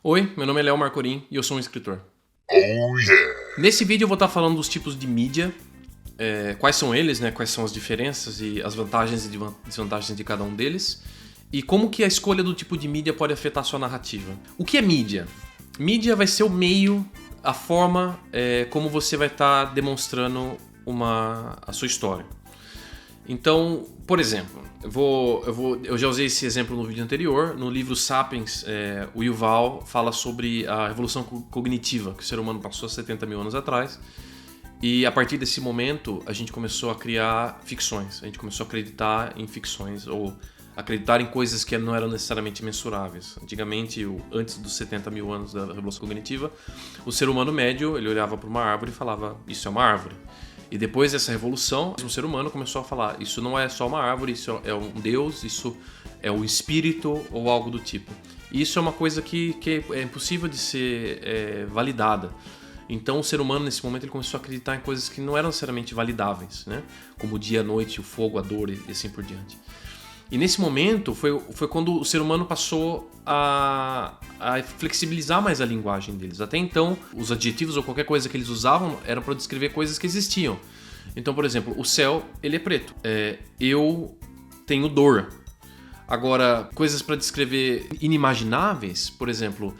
Oi, meu nome é Léo Marcorim e eu sou um escritor. Oh yeah! Nesse vídeo eu vou estar falando dos tipos de mídia, quais são eles, né, quais são as diferenças e as vantagens e desvantagens de cada um deles, e como que a escolha do tipo de mídia pode afetar a sua narrativa. O que é mídia? Mídia vai ser o meio, a forma como você vai estar demonstrando a sua história. Então, por exemplo, eu já usei esse exemplo no vídeo anterior. No livro Sapiens, o Yuval fala sobre a revolução cognitiva que o ser humano passou há 70 mil anos atrás. E a partir desse momento, a gente começou a criar ficções. A gente começou a acreditar em ficções ou acreditar em coisas que não eram necessariamente mensuráveis. Antigamente, antes dos 70 mil anos da revolução cognitiva, o ser humano médio ele olhava para uma árvore e falava: isso é uma árvore. E depois dessa revolução, o ser humano começou a falar: isso não é só uma árvore, isso é um deus, isso é um espírito ou algo do tipo. E isso é uma coisa que é impossível de ser validada. Então o ser humano nesse momento ele começou a acreditar em coisas que não eram necessariamente validáveis, né? Como o dia, a noite, o fogo, a dor e assim por diante. E nesse momento foi quando o ser humano passou a flexibilizar mais a linguagem deles. Até então, os adjetivos ou qualquer coisa que eles usavam eram para descrever coisas que existiam. Então, por exemplo, o céu ele é preto. Eu tenho dor. Agora, coisas para descrever inimagináveis, por exemplo,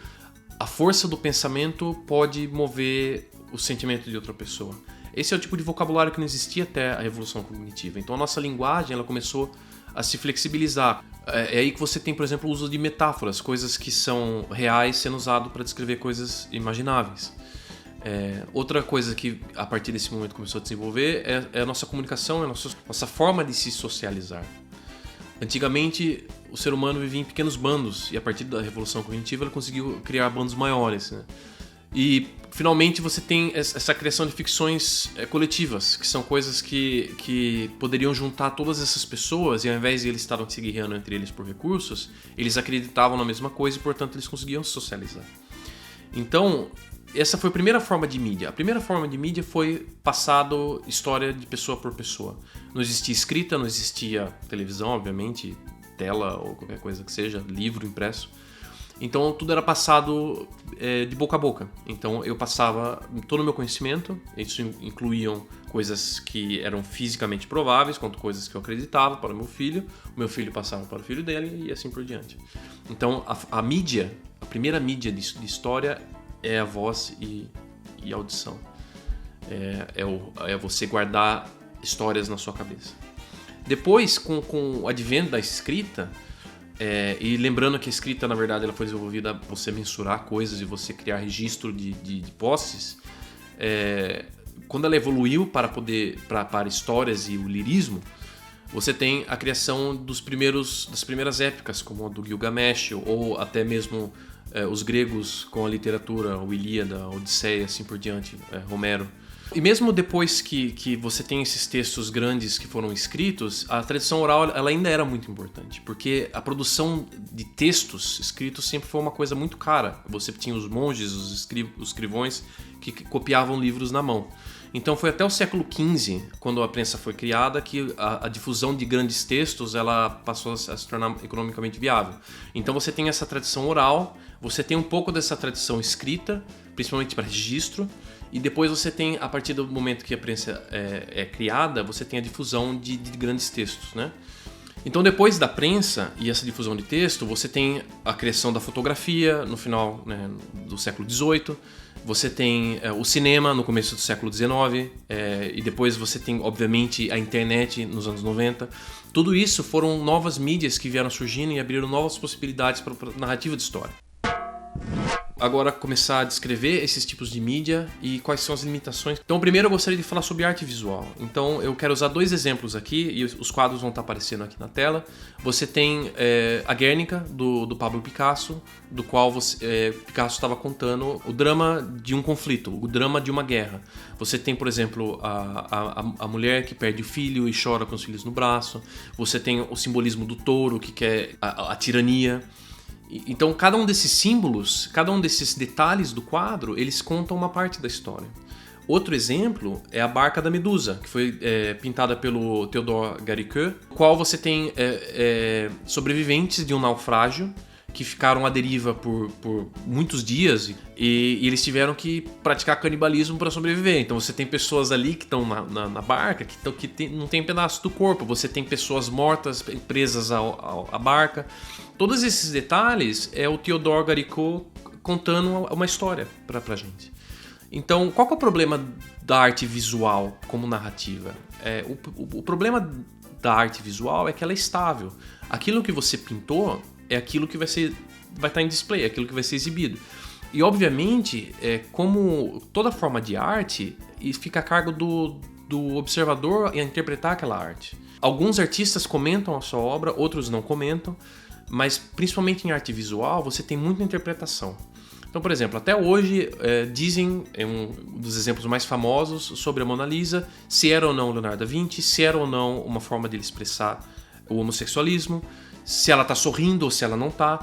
a força do pensamento pode mover o sentimento de outra pessoa. Esse é o tipo de vocabulário que não existia até a revolução cognitiva. Então a nossa linguagem ela começou a se flexibilizar. É aí que você tem, por exemplo, o uso de metáforas, coisas que são reais sendo usado para descrever coisas imagináveis. Outra coisa que a partir desse momento começou a desenvolver é a nossa comunicação, a nossa forma de se socializar. Antigamente, o ser humano vivia em pequenos bandos e a partir da revolução cognitiva ele conseguiu criar bandos maiores, né? E finalmente você tem essa criação de ficções coletivas, que são coisas que poderiam juntar todas essas pessoas e ao invés de eles estarem se guerreando entre eles por recursos, eles acreditavam na mesma coisa e portanto eles conseguiam se socializar. Então, essa foi a primeira forma de mídia. A primeira forma de mídia foi passado história de pessoa por pessoa. Não existia escrita, não existia televisão, obviamente, tela ou qualquer coisa que seja, livro impresso. Então tudo era passado de boca a boca. Então eu passava todo o meu conhecimento, isso incluíam coisas que eram fisicamente prováveis, quanto coisas que eu acreditava para o meu filho passava para o filho dele e assim por diante. Então a mídia, a primeira mídia de história é a voz e audição. É você guardar histórias na sua cabeça. Depois, com o advento da escrita, e lembrando que a escrita, na verdade, ela foi desenvolvida para você mensurar coisas e você criar registro de posses, quando ela evoluiu para histórias e o lirismo, você tem a criação das primeiras épicas, como a do Gilgamesh, ou até mesmo os gregos com a literatura, o Ilíada, a Odisseia, assim por diante, Homero. E mesmo depois que você tem esses textos grandes que foram escritos, a tradição oral ela ainda era muito importante, porque a produção de textos escritos sempre foi uma coisa muito cara. Você tinha os monges, os escrivões, que copiavam livros na mão. Então foi até o século XV, quando a prensa foi criada, que a difusão de grandes textos ela passou a se tornar economicamente viável. Então você tem essa tradição oral, você tem um pouco dessa tradição escrita, principalmente para registro, e depois você tem, a partir do momento que a prensa é criada, você tem a difusão de grandes textos, né? Então depois da prensa e essa difusão de texto, você tem a criação da fotografia no final, né, do século XVIII, você tem o cinema no começo do século XIX, e depois você tem, obviamente, a internet nos anos 90. Tudo isso foram novas mídias que vieram surgindo e abriram novas possibilidades para a narrativa de história. Agora começar a descrever esses tipos de mídia e quais são as limitações. Então primeiro eu gostaria de falar sobre arte visual. Então eu quero usar dois exemplos aqui e os quadros vão estar aparecendo aqui na tela. Você tem a Guernica do Pablo Picasso, do qual Picasso estava contando o drama de um conflito, o drama de uma guerra. Você tem, por exemplo, a mulher que perde o filho e chora com os filhos no braço. Você tem o simbolismo do touro que quer a tirania. Então, cada um desses símbolos, cada um desses detalhes do quadro, eles contam uma parte da história. Outro exemplo é a Barca da Medusa, que foi pintada pelo Théodore Géricault, no qual você tem sobreviventes de um naufrágio que ficaram à deriva por muitos dias e eles tiveram que praticar canibalismo para sobreviver. Então você tem pessoas ali que estão na barca que não tem pedaço do corpo, você tem pessoas mortas presas à barca. Todos esses detalhes é o Théodore Géricault contando uma história pra gente. Então, qual que é o problema da arte visual como narrativa? O problema da arte visual é que ela é estável. Aquilo que você pintou é aquilo que vai estar em display, é aquilo que vai ser exibido. E, obviamente, como toda forma de arte, fica a cargo do observador a interpretar aquela arte. Alguns artistas comentam a sua obra, outros não comentam, mas principalmente em arte visual você tem muita interpretação. Então, por exemplo, até hoje dizem, um dos exemplos mais famosos sobre a Mona Lisa, se era ou não Leonardo da Vinci, se era ou não uma forma de ele expressar o homossexualismo, se ela está sorrindo ou se ela não está.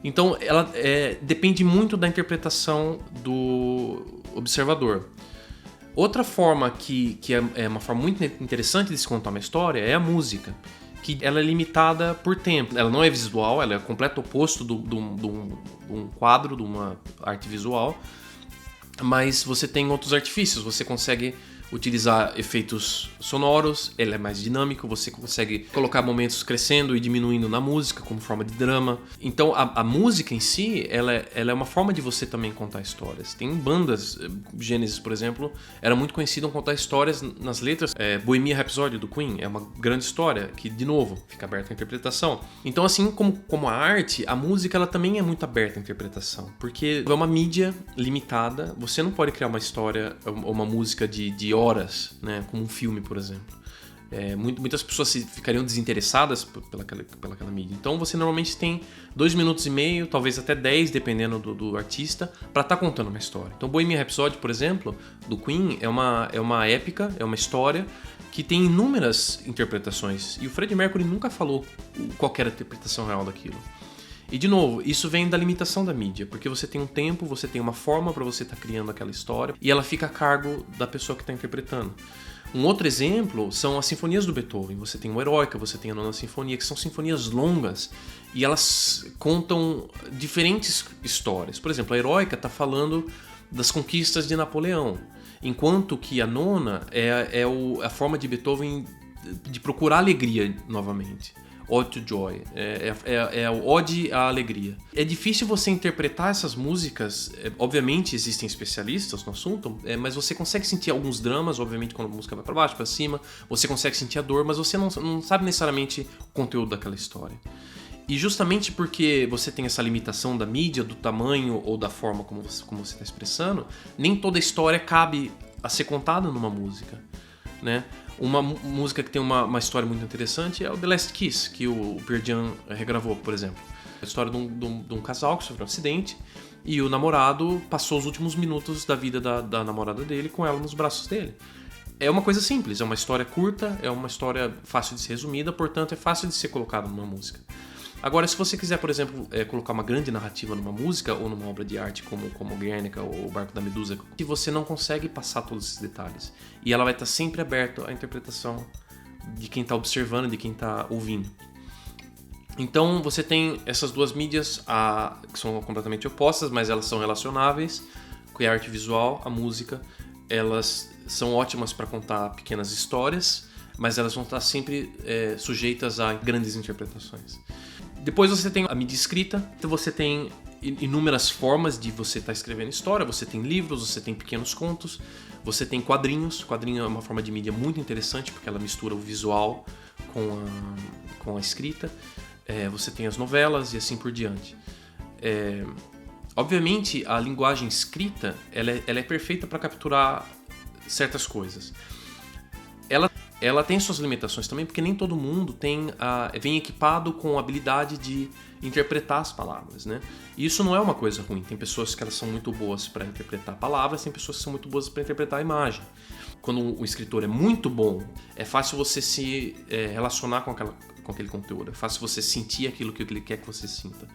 Então, ela depende muito da interpretação do observador. Outra forma que é uma forma muito interessante de se contar uma história é a música, que ela é limitada por tempo. Ela não é visual, ela é o completo oposto de um quadro, de uma arte visual, mas você tem outros artifícios, você consegue utilizar efeitos sonoros, ele é mais dinâmico, você consegue colocar momentos crescendo e diminuindo na música como forma de drama. Então a música em si, ela é uma forma de você também contar histórias. Tem bandas, Genesis, por exemplo, era muito conhecido em contar histórias nas letras. Bohemian Rhapsody do Queen é uma grande história que, de novo, fica aberta à interpretação. Então, assim como a arte, a música ela também é muito aberta à interpretação, porque é uma mídia limitada, você não pode criar uma história ou uma música de horas, né, como um filme, por exemplo. Muitas pessoas ficariam desinteressadas pelaquela mídia. Então você normalmente tem 2 minutos e meio, talvez até 10, dependendo do artista, para estar contando uma história. Então Bohemian Rhapsody, por exemplo, do Queen, é uma épica, é uma história que tem inúmeras interpretações. E o Freddie Mercury nunca falou qual era a interpretação real daquilo. E, de novo, isso vem da limitação da mídia, porque você tem um tempo, você tem uma forma para você estar criando aquela história e ela fica a cargo da pessoa que está interpretando. Um outro exemplo são as sinfonias do Beethoven. Você tem o Heroica, você tem a Nona Sinfonia, que são sinfonias longas e elas contam diferentes histórias. Por exemplo, a Heroica está falando das conquistas de Napoleão, enquanto que a Nona é a forma de Beethoven de procurar alegria novamente. Ode to Joy, é o Ode à Alegria. É difícil você interpretar essas músicas, obviamente existem especialistas no assunto, mas você consegue sentir alguns dramas, obviamente quando a música vai para baixo, para cima, você consegue sentir a dor, mas você não sabe necessariamente o conteúdo daquela história. E justamente porque você tem essa limitação da mídia, do tamanho ou da forma como você está expressando, nem toda história cabe a ser contada numa música, né? Uma música que tem uma história muito interessante é o The Last Kiss, que o Pearl Jam regravou, por exemplo. A história de um casal que sofreu um acidente e o namorado passou os últimos minutos da vida da namorada dele com ela nos braços dele. É uma coisa simples, é uma história curta, é uma história fácil de ser resumida, portanto é fácil de ser colocada numa música. Agora, se você quiser, por exemplo, colocar uma grande narrativa numa música ou numa obra de arte como Guernica ou O Barco da Medusa, que você não consegue passar todos esses detalhes. E ela vai estar sempre aberta à interpretação de quem está observando, de quem está ouvindo. Então, você tem essas duas mídias que são completamente opostas, mas elas são relacionáveis, que é a arte visual, a música. Elas são ótimas para contar pequenas histórias, mas elas vão estar sempre sujeitas a grandes interpretações. Depois você tem a mídia escrita, então você tem inúmeras formas de você estar escrevendo história, você tem livros, você tem pequenos contos, você tem quadrinhos. Quadrinho é uma forma de mídia muito interessante porque ela mistura o visual com a escrita. Você tem as novelas e assim por diante. Obviamente a linguagem escrita ela é perfeita para capturar certas coisas. Ela tem suas limitações também, porque nem todo mundo vem equipado com a habilidade de interpretar as palavras, né? E isso não é uma coisa ruim. Tem pessoas que elas são muito boas para interpretar palavras, tem pessoas que são muito boas para interpretar a imagem. Quando o escritor é muito bom, é fácil você se relacionar com aquele conteúdo, é fácil você sentir aquilo que ele quer que você sinta.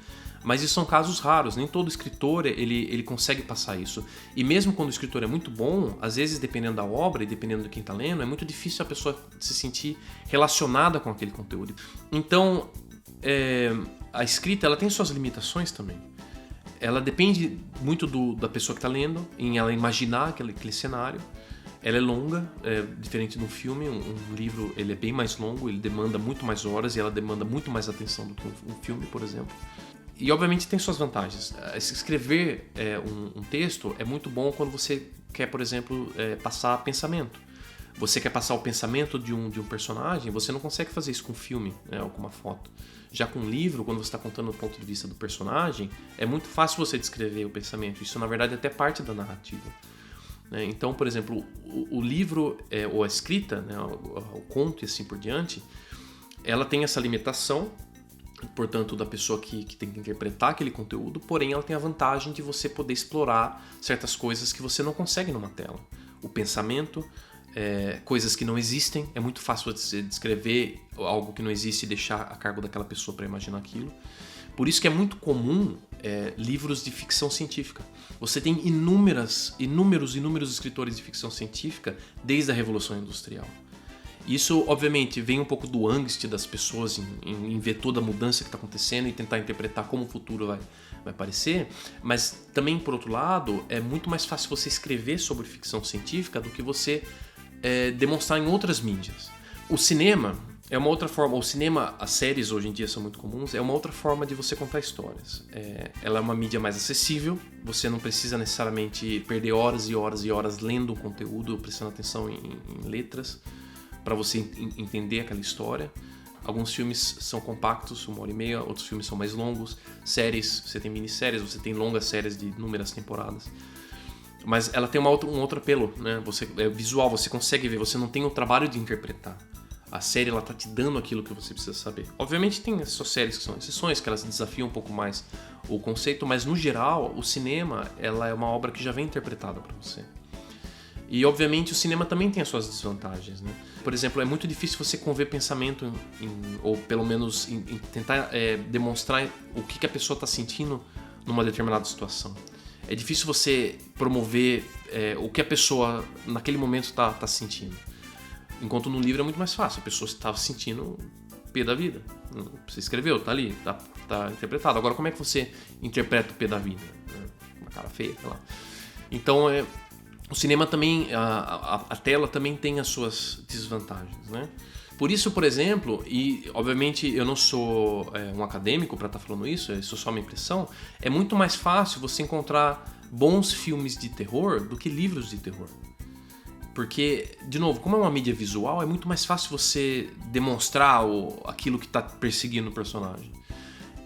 Mas isso são casos raros, nem todo escritor ele consegue passar isso. E mesmo quando o escritor é muito bom, às vezes, dependendo da obra e dependendo de quem está lendo, é muito difícil a pessoa se sentir relacionada com aquele conteúdo. Então, a escrita ela tem suas limitações também. Ela depende muito da pessoa que está lendo, em ela imaginar aquele cenário. Ela é longa, diferente de um filme. Um livro ele é bem mais longo, ele demanda muito mais horas e ela demanda muito mais atenção do que um filme, por exemplo. E obviamente tem suas vantagens. Escrever um texto é muito bom quando você quer, por exemplo, passar pensamento. Você quer passar o pensamento de um personagem, você não consegue fazer isso com um filme, né, ou com uma foto. Já com um livro, quando você está contando o ponto de vista do personagem, é muito fácil você descrever o pensamento. Isso, na verdade, é até parte da narrativa. Então, por exemplo, o livro ou a escrita, né, o conto e assim por diante, ela tem essa limitação, portanto, da pessoa que tem que interpretar aquele conteúdo, porém ela tem a vantagem de você poder explorar certas coisas que você não consegue numa tela. O pensamento, coisas que não existem, é muito fácil você descrever algo que não existe e deixar a cargo daquela pessoa para imaginar aquilo. Por isso que é muito comum livros de ficção científica. Você tem inúmeros escritores de ficção científica desde a Revolução Industrial. Isso, obviamente, vem um pouco do angst das pessoas em ver toda a mudança que está acontecendo e tentar interpretar como o futuro vai parecer, mas também, por outro lado, é muito mais fácil você escrever sobre ficção científica do que você demonstrar em outras mídias. O cinema é uma outra forma, as séries hoje em dia são muito comuns, é uma outra forma de você contar histórias. Ela é uma mídia mais acessível, você não precisa necessariamente perder horas e horas e horas lendo o conteúdo, prestando atenção em letras, para você entender aquela história. Alguns filmes são compactos, 1h30, outros filmes são mais longos. Séries, você tem minisséries, você tem longas séries de inúmeras temporadas. Mas ela tem um outro apelo, né? É visual, você consegue ver, você não tem o trabalho de interpretar. A série ela tá te dando aquilo que você precisa saber. Obviamente tem essas séries que são exceções, que elas desafiam um pouco mais o conceito, mas no geral, o cinema ela é uma obra que já vem interpretada para você. E obviamente o cinema também tem as suas desvantagens, né? Por exemplo, é muito difícil você conver pensamento ou pelo menos em tentar demonstrar o que a pessoa está sentindo numa determinada situação. É difícil você promover o que a pessoa naquele momento está sentindo. Enquanto no livro é muito mais fácil, a pessoa está sentindo P da vida. Você escreveu, tá ali, tá interpretado. Agora, como é que você interpreta o P da vida? Uma cara feia, sei lá. Então, o cinema também, a tela também tem as suas desvantagens, né? Por isso, por exemplo, e obviamente eu não sou um acadêmico para estar falando isso é só uma impressão, é muito mais fácil você encontrar bons filmes de terror do que livros de terror. Porque, de novo, como é uma mídia visual, é muito mais fácil você demonstrar aquilo que está perseguindo o personagem.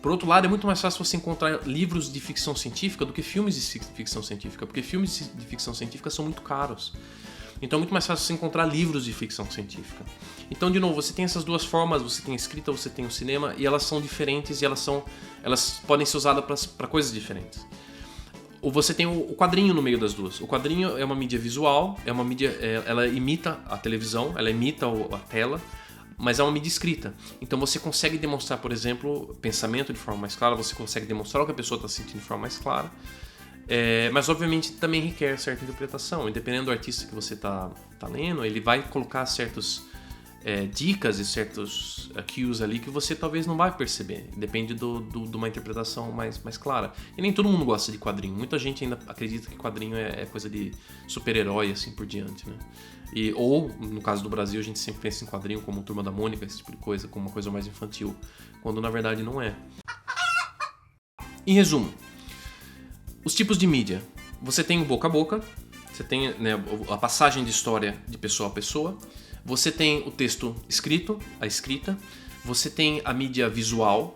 Por outro lado, é muito mais fácil você encontrar livros de ficção científica do que filmes de ficção científica, porque filmes de ficção científica são muito caros. Então é muito mais fácil você encontrar livros de ficção científica. Então, de novo, você tem essas duas formas, você tem a escrita, você tem o cinema, e elas são diferentes e elas podem ser usadas para coisas diferentes. Ou você tem o quadrinho no meio das duas. O quadrinho é uma mídia visual, é uma mídia, ela imita a televisão, ela imita a tela, mas é uma mídia escrita. Então você consegue demonstrar, por exemplo, pensamento de forma mais clara, você consegue demonstrar o que a pessoa está sentindo de forma mais clara, mas obviamente também requer certa interpretação. E dependendo do artista que você está lendo, ele vai colocar certas dicas e certos cues ali que você talvez não vai perceber. Depende de uma interpretação mais clara. E nem todo mundo gosta de quadrinho. Muita gente ainda acredita que quadrinho é coisa de super-herói e assim por diante, né? Ou, no caso do Brasil, a gente sempre pensa em quadrinho como Turma da Mônica, esse tipo de coisa, como uma coisa mais infantil, quando na verdade não é. Em resumo, os tipos de mídia. Você tem o boca a boca, você tem, né, a passagem de história de pessoa a pessoa, você tem o texto escrito, a escrita, você tem a mídia visual,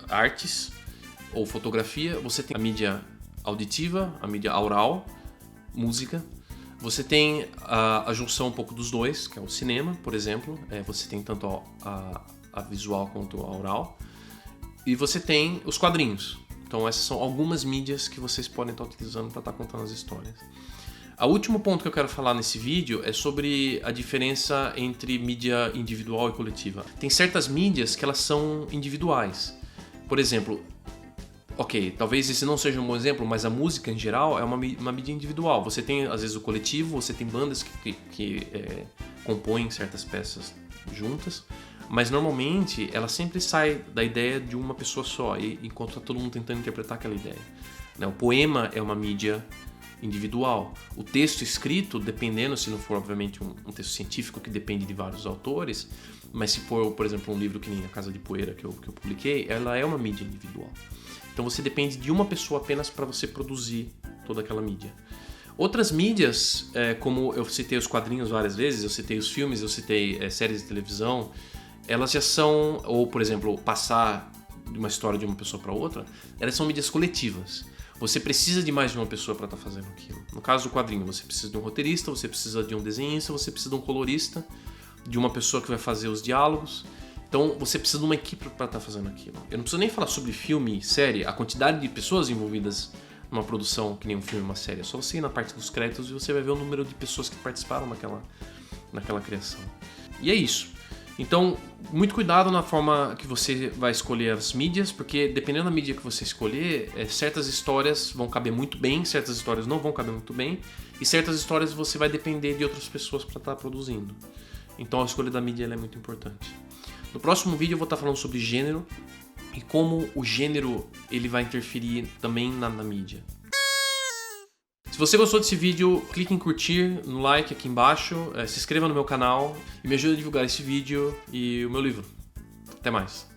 artes ou fotografia, você tem a mídia auditiva, a mídia aural, música, você tem a junção um pouco dos dois, que é o cinema, por exemplo, você tem tanto a visual quanto a aural, e você tem os quadrinhos. Então essas são algumas mídias que vocês podem estar utilizando para estar contando as histórias. O último ponto que eu quero falar nesse vídeo é sobre a diferença entre mídia individual e coletiva. Tem certas mídias que elas são individuais. Por exemplo, talvez esse não seja um bom exemplo, mas a música em geral é uma mídia individual. Você tem às vezes o coletivo, você tem bandas que compõem certas peças juntas, Mas normalmente ela sempre sai da ideia de uma pessoa só, enquanto tá todo mundo tentando interpretar aquela ideia. Né? O poema é uma mídia individual. O texto escrito, dependendo, se não for obviamente um texto científico que depende de vários autores, mas se for, por exemplo, um livro que nem A Casa de Poeira que eu publiquei, ela é uma mídia individual. Então você depende de uma pessoa apenas para você produzir toda aquela mídia. Outras mídias, como eu citei os quadrinhos várias vezes, eu citei os filmes, eu citei séries de televisão, elas já são, ou por exemplo, passar de uma história de uma pessoa para outra, elas são mídias coletivas. Você precisa de mais de uma pessoa para estar fazendo aquilo. No caso do quadrinho, você precisa de um roteirista, você precisa de um desenhista, você precisa de um colorista, de uma pessoa que vai fazer os diálogos. Então você precisa de uma equipe para estar fazendo aquilo. Eu não preciso nem falar sobre filme, série, a quantidade de pessoas envolvidas numa produção que nem um filme, uma série. É só você ir na parte dos créditos e você vai ver o número de pessoas que participaram naquela criação. E é isso. Então, muito cuidado na forma que você vai escolher as mídias, porque dependendo da mídia que você escolher, certas histórias vão caber muito bem, certas histórias não vão caber muito bem, e certas histórias você vai depender de outras pessoas para estar produzindo. Então a escolha da mídia ela é muito importante. No próximo vídeo eu vou estar falando sobre gênero e como o gênero ele vai interferir também na mídia. Se você gostou desse vídeo, clique em curtir, no like aqui embaixo, se inscreva no meu canal e me ajude a divulgar esse vídeo e o meu livro. Até mais!